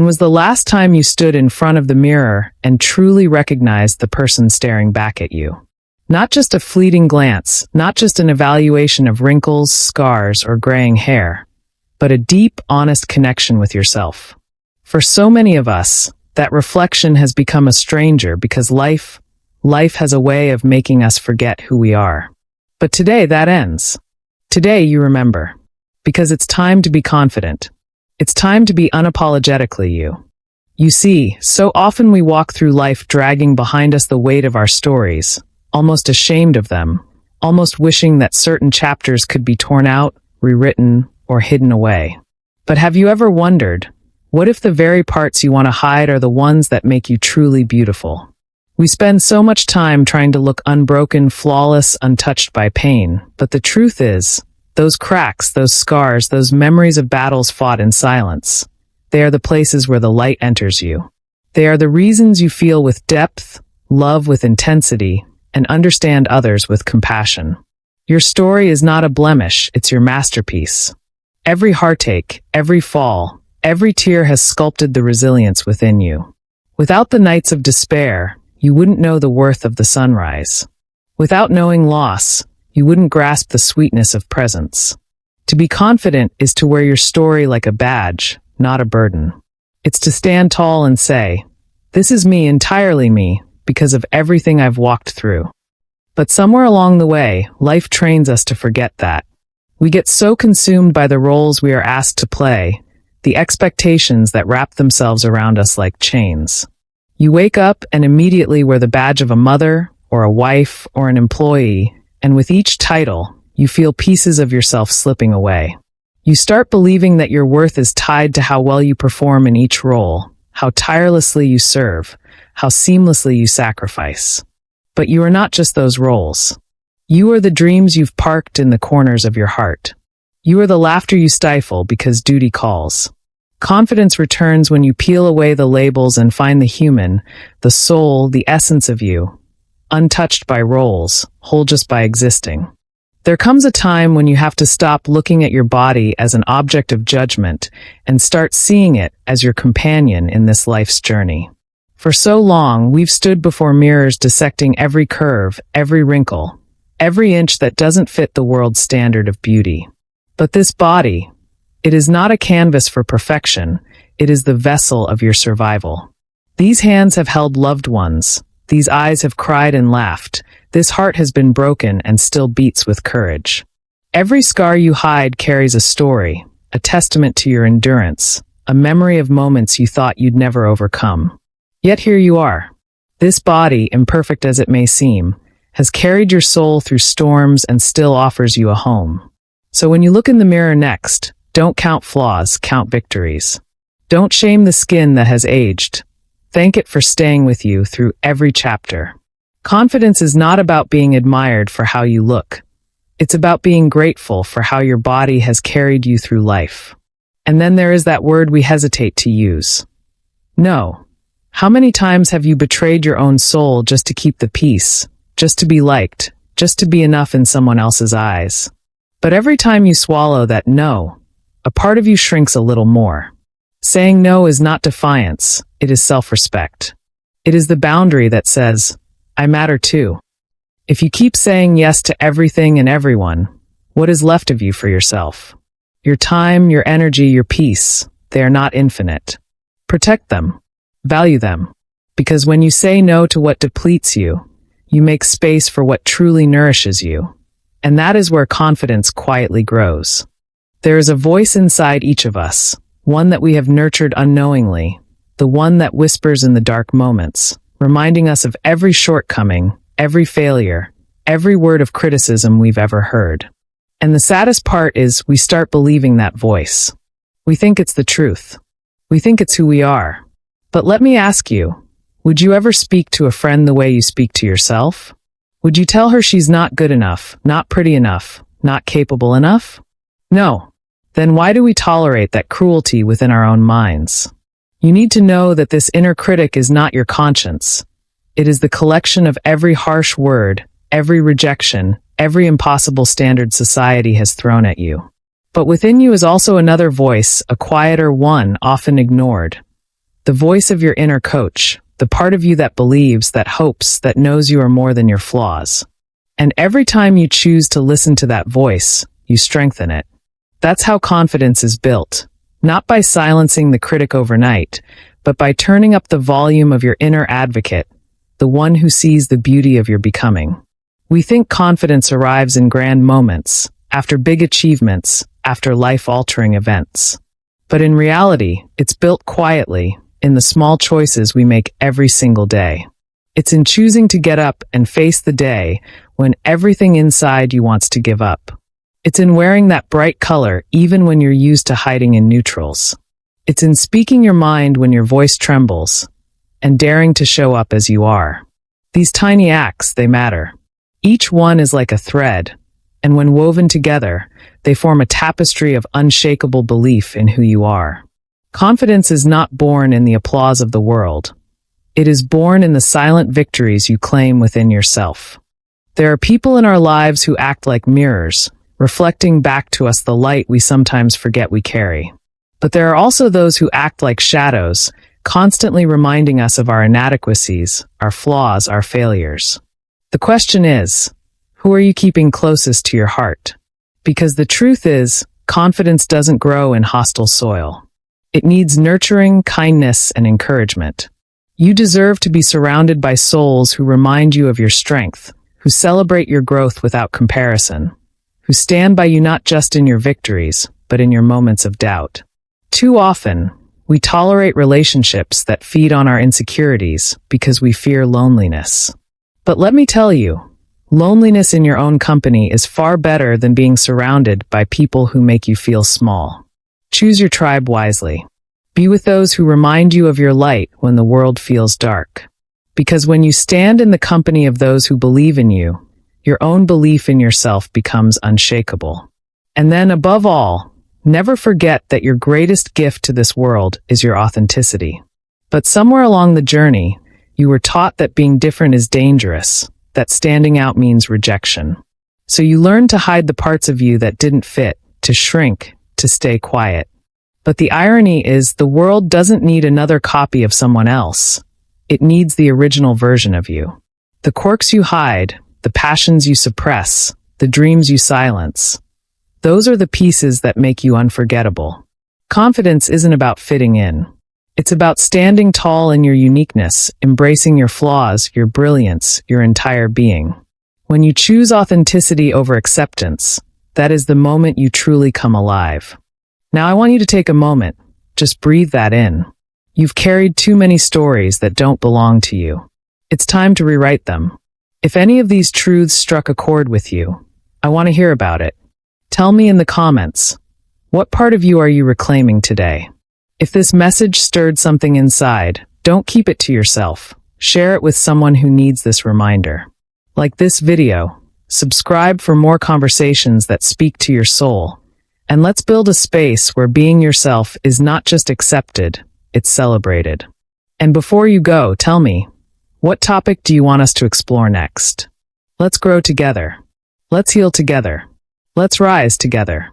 When was the last time you stood in front of the mirror and truly recognized the person staring back at you? Not just a fleeting glance, not just an evaluation of wrinkles, scars, or graying hair, but a deep, honest connection with yourself. For so many of us, that reflection has become a stranger because life has a way of making us forget who we are. But today that ends. Today you remember. Because it's time to be confident. It's time to be unapologetically you. You see, so often we walk through life dragging behind us the weight of our stories, almost ashamed of them, almost wishing that certain chapters could be torn out, rewritten, or hidden away. But have you ever wondered, what if the very parts you want to hide are the ones that make you truly beautiful? We spend so much time trying to look unbroken, flawless, untouched by pain, but the truth is, those cracks, those scars, those memories of battles fought in silence, they are the places where the light enters you. They are the reasons you feel with depth, love with intensity, and understand others with compassion. Your story is not a blemish, it's your masterpiece. Every heartache, every fall, every tear has sculpted the resilience within you. Without the nights of despair, you wouldn't know the worth of the sunrise. Without knowing loss, you wouldn't grasp the sweetness of presence. To be confident is to wear your story like a badge, not a burden. It's to stand tall and say, "This is me, entirely me, because of everything I've walked through." But somewhere along the way, life trains us to forget that. We get so consumed by the roles we are asked to play, the expectations that wrap themselves around us like chains. You wake up and immediately wear the badge of a mother, or a wife, or an employee, and with each title, you feel pieces of yourself slipping away. You start believing that your worth is tied to how well you perform in each role, how tirelessly you serve, how seamlessly you sacrifice. But you are not just those roles. You are the dreams you've parked in the corners of your heart. You are the laughter you stifle because duty calls. Confidence returns when you peel away the labels and find the human, the soul, the essence of you, untouched by roles, whole just by existing. There comes a time when you have to stop looking at your body as an object of judgment and start seeing it as your companion in this life's journey. For so long, we've stood before mirrors dissecting every curve, every wrinkle, every inch that doesn't fit the world's standard of beauty. But this body, it is not a canvas for perfection, it is the vessel of your survival. These hands have held loved ones. These eyes have cried and laughed. This heart has been broken and still beats with courage. Every scar you hide carries a story, a testament to your endurance, a memory of moments you thought you'd never overcome. Yet here you are. This body, imperfect as it may seem, has carried your soul through storms and still offers you a home. So when you look in the mirror next, don't count flaws, count victories. Don't shame the skin that has aged. Thank it for staying with you through every chapter. Confidence is not about being admired for how you look. It's about being grateful for how your body has carried you through life. And then there is that word we hesitate to use. No. How many times have you betrayed your own soul just to keep the peace, just to be liked, just to be enough in someone else's eyes? But every time you swallow that no, a part of you shrinks a little more. Saying no is not defiance, it is self-respect. It is the boundary that says, I matter too. If you keep saying yes to everything and everyone, what is left of you for yourself? Your time, your energy, your peace, they are not infinite. Protect them. Value them. Because when you say no to what depletes you, you make space for what truly nourishes you. And that is where confidence quietly grows. There is a voice inside each of us, one that we have nurtured unknowingly, the one that whispers in the dark moments, reminding us of every shortcoming, every failure, every word of criticism we've ever heard. And the saddest part is we start believing that voice. We think it's the truth. We think it's who we are. But let me ask you, would you ever speak to a friend the way you speak to yourself? Would you tell her she's not good enough, not pretty enough, not capable enough? No. Then why do we tolerate that cruelty within our own minds? You need to know that this inner critic is not your conscience. It is the collection of every harsh word, every rejection, every impossible standard society has thrown at you. But within you is also another voice, a quieter one, often ignored. the voice of your inner coach, the part of you that believes, that hopes, that knows you are more than your flaws. And every time you choose to listen to that voice, you strengthen it. That's how confidence is built, not by silencing the critic overnight, but by turning up the volume of your inner advocate, the one who sees the beauty of your becoming. We think confidence arrives in grand moments, after big achievements, after life-altering events. But in reality, it's built quietly, in the small choices we make every single day. It's in choosing to get up and face the day when everything inside you wants to give up. It's in wearing that bright color even when you're used to hiding in neutrals. It's in speaking your mind when your voice trembles, and daring to show up as you are. These tiny acts, they matter. Each one is like a thread, and when woven together, they form a tapestry of unshakable belief in who you are. Confidence is not born in the applause of the world. It is born in the silent victories you claim within yourself. There are people in our lives who act like mirrors, reflecting back to us the light we sometimes forget we carry. But there are also those who act like shadows, constantly reminding us of our inadequacies, our flaws, our failures. The question is, who are you keeping closest to your heart? Because the truth is, confidence doesn't grow in hostile soil. It needs nurturing, kindness, and encouragement. You deserve to be surrounded by souls who remind you of your strength, who celebrate your growth without comparison, who stand by you not just in your victories, but in your moments of doubt. Too often, we tolerate relationships that feed on our insecurities because we fear loneliness. But let me tell you, loneliness in your own company is far better than being surrounded by people who make you feel small. Choose your tribe wisely. Be with those who remind you of your light when the world feels dark. Because when you stand in the company of those who believe in you, your own belief in yourself becomes unshakable. And then, above all, never forget that your greatest gift to this world is your authenticity. But somewhere along the journey, you were taught that being different is dangerous, that standing out means rejection. So you learned to hide the parts of you that didn't fit, to shrink, to stay quiet. But the irony is, the world doesn't need another copy of someone else. It needs the original version of you. The quirks you hide, the passions you suppress, the dreams you silence. Those are the pieces that make you unforgettable. Confidence isn't about fitting in. It's about standing tall in your uniqueness, embracing your flaws, your brilliance, your entire being. When you choose authenticity over acceptance, that is the moment you truly come alive. Now I want you to take a moment. Just breathe that in. You've carried too many stories that don't belong to you. It's time to rewrite them. If any of these truths struck a chord with you, I want to hear about it. Tell me in the comments, what part of you are you reclaiming today? If this message stirred something inside, don't keep it to yourself. Share it with someone who needs this reminder. Like this video, subscribe for more conversations that speak to your soul. And let's build a space where being yourself is not just accepted, it's celebrated. And before you go, tell me, what topic do you want us to explore next? Let's grow together. Let's heal together. Let's rise together.